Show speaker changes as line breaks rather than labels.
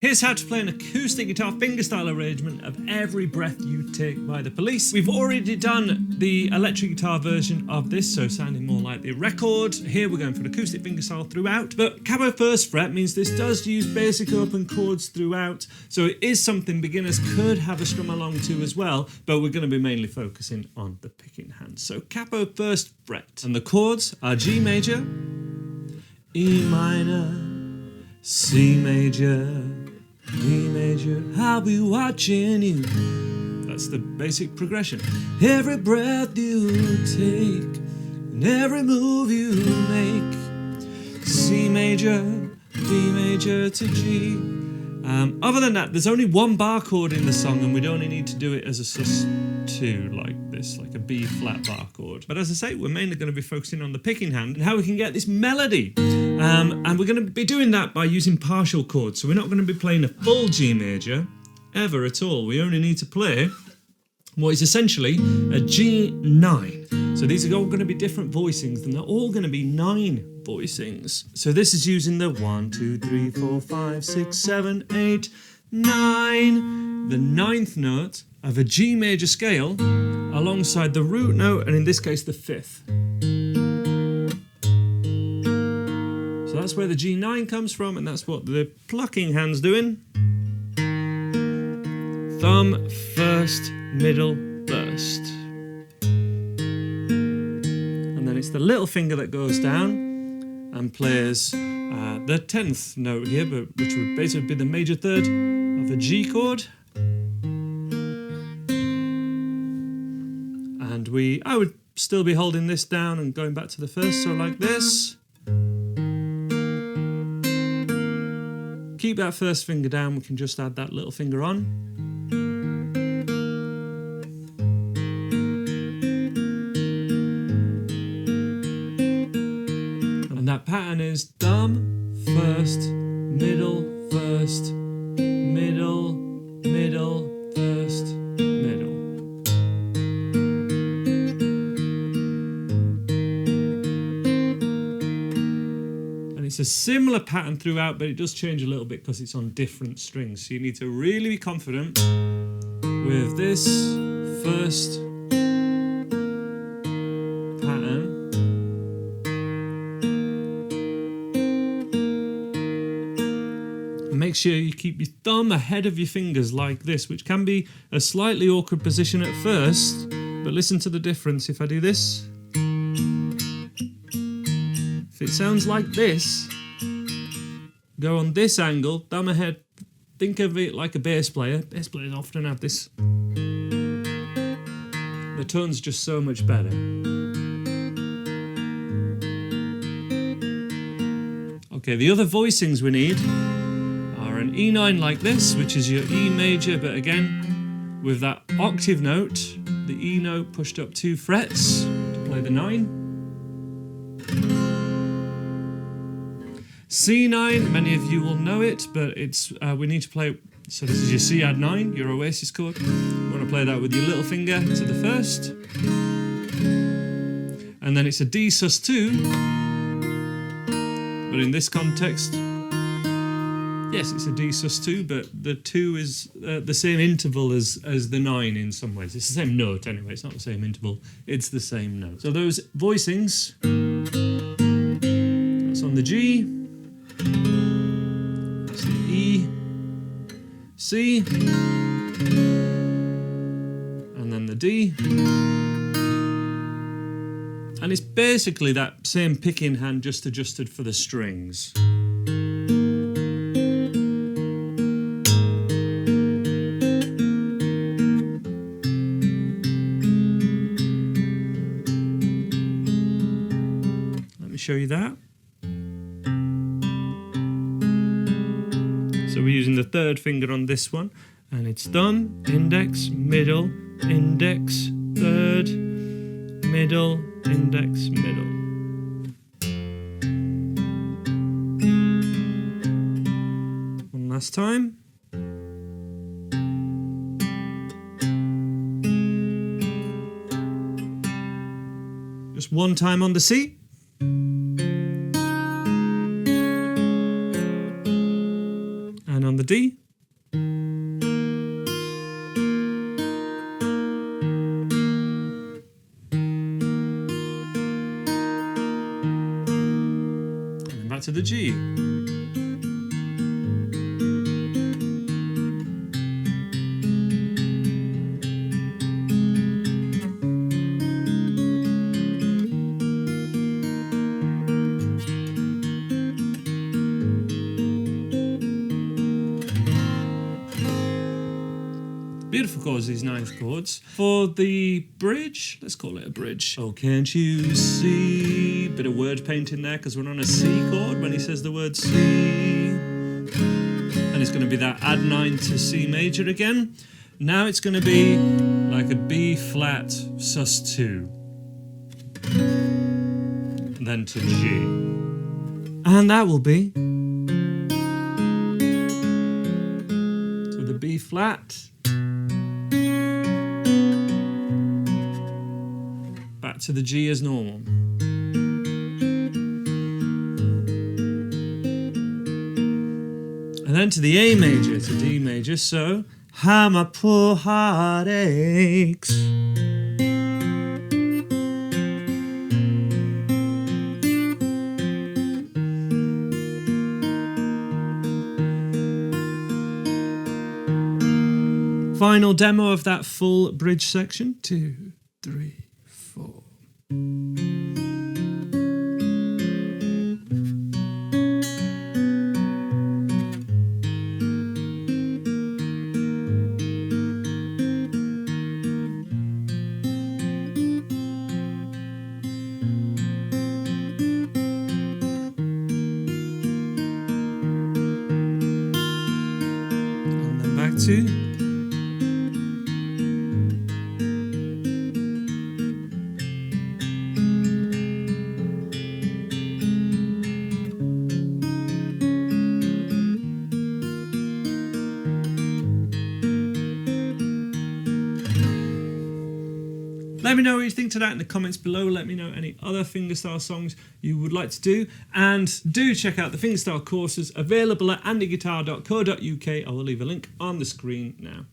Here's how to play an acoustic guitar fingerstyle arrangement of Every Breath You Take by The Police. We've already done the electric guitar version of this, so sounding more like the record. Here we're going for an acoustic fingerstyle throughout, but capo first fret means this does use basic open chords throughout, so it is something beginners could have a strum along to as well, but we're going to be mainly focusing on the picking hand. So capo first fret, and the chords are G major, E minor, C major, D major, I'll be watching you. That's the basic progression. Every breath you take and every move you make. C major, D major to G. Other than that, there's only one bar chord in the song and we'd only need to do it as a sus2 like this, like a B flat bar chord. But as I say, we're mainly going to be focusing on the picking hand and how we can get this melody. And we're going to be doing that by using partial chords. So we're not going to be playing a full G major ever at all. We only need to play what is essentially a G9. So these are all going to be different voicings and they're all going to be 9 voicings. So this is using the 1, 2, 3, 4, 5, 6, 7, 8, 9. The 9th note of a G major scale alongside the root note, and in this case the 5th. So that's where the G9 comes from, and that's what the plucking hand's doing. Thumb first, middle first. And then it's the little finger that goes down and plays the 10th note here, but which would basically be the major third of a G chord. And I would still be holding this down and going back to the first, so like this. Keep that first finger down, we can just add that little finger on. And that pattern is thumb first, middle first, middle, middle, first, middle. It's a similar pattern throughout, but it does change a little bit because it's on different strings. So you need to really be confident with this first pattern. And make sure you keep your thumb ahead of your fingers like this, which can be a slightly awkward position at first, but listen to the difference if I do this. If it sounds like this, go on this angle, thumb ahead, think of it like a bass player. Bass players often have this. The tone's just so much better. Okay, the other voicings we need are an E9 like this, which is your E major, but again, with that octave note, the E note pushed up 2 frets to play the 9. C9, many of you will know it, but it's we need to play, so this is your C add 9, your Oasis chord. You want to play that with your little finger to the first. And then it's a D sus2, but in this context, yes, it's a D sus2, but the 2 is the same interval as the 9 in some ways. It's the same note anyway, it's not the same interval, it's the same note. So those voicings, that's on the G, that's the E, C, and then the D. And it's basically that same picking hand just adjusted for the strings. Let me show you that. So we're using the 3rd finger on this one, and it's thumb, index, middle, index, 3rd, middle, index, middle. One last time. Just one time on the C. And on the D. And then back to the G. Beautiful chords, these 9th chords. For the bridge, let's call it a bridge. Oh, can't you see? Bit of word painting there because we're on a C chord when he says the word C. And it's going to be that add 9 to C major again. Now it's going to be like a B flat sus2. Then to G. And that will be to the B flat. Back to the G as normal. And then to the A major, to D major, so how my poor heart aches. Final demo of that full bridge section. 2, 3, 4. And then back to. Let me know what you think to that in the comments below. Let me know any other fingerstyle songs you would like to do. And do check out the fingerstyle courses available at andyguitar.co.uk. I will leave a link on the screen now.